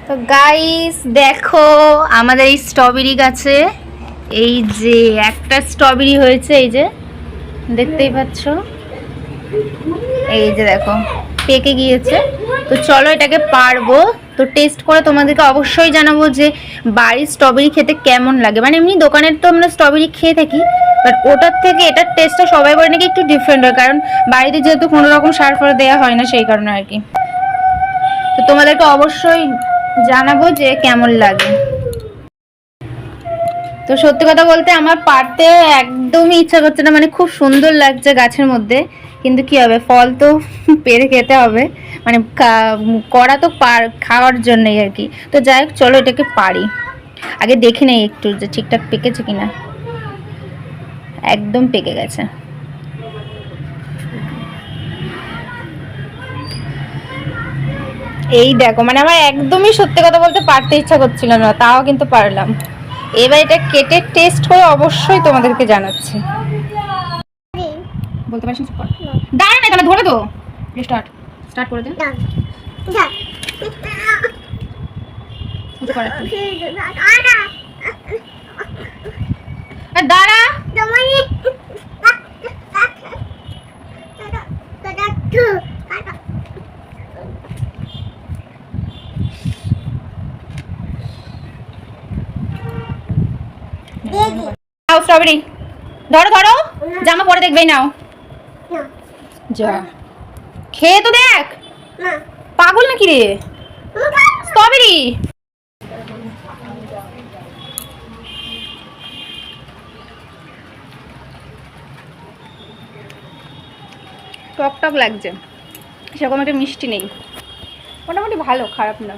তো গাইস দেখো আমাদের এই স্ট্রবেরি গাছে এই যে একটা স্ট্রবেরি হয়েছে, এই যে দেখতেই পাচ্ছ, এই যে দেখো পেকে গিয়েছে। তো চলো এটাকে পারবো, তো টেস্ট করে তোমাদেরকে অবশ্যই জানাবো যে বাড়ির স্ট্রবেরি খেতে কেমন লাগে। মানে এমনি দোকানের তো আমরা স্ট্রবেরি খেয়ে থাকি, বাট ওটার থেকে এটার টেস্টটা সবাই বলে নাকি একটু ডিফারেন্ট হয়, কারণ বাড়িতে যেহেতু কোনো রকম সার ফার দেওয়া হয় না, সেই কারণে আর কি। তো তোমাদেরকে অবশ্যই জানাবো যে কেমন লাগে। তো সত্যি কথা বলতে আমার পারতে একদমই ইচ্ছা করছে না, মানে খুব সুন্দর লাগছে গাছের মধ্যে, কিন্তু কি হবে, ফল তো পেরে খেতে হবে, মানে করা তো খাওয়ার জন্যই আর কি। তো যাই হোক, চলো এটাকে পারি। আগে দেখে নেই একটু যে ঠিকঠাক পেকেছে কিনা। একদম পেকে গেছে। এই দেখো, মানে আমার একদমই সত্যি কথা বলতে পারতে ইচ্ছা করছিল না, তাও কিন্তু পারলাম। এবার এটা কেটে টেস্ট করে অবশ্যই তোমাদেরকে জানাচ্ছি। বলতে পারছিস? দাঁড়া না, তাহলে ধরে তো। স্টার্ট স্টার্ট করে দে। দাঁড়া, নাও স্ট্রবেরি, ধরো ধরো, জামা পরে দেখবেই, নাও যা, খেয়ে তো দেখ। পাগল নাকি রে, স্ট্রবেরি। টক টক লাগছে, সেরকম একটা মিষ্টি নেই, মোটামুটি ভালো, খারাপ না।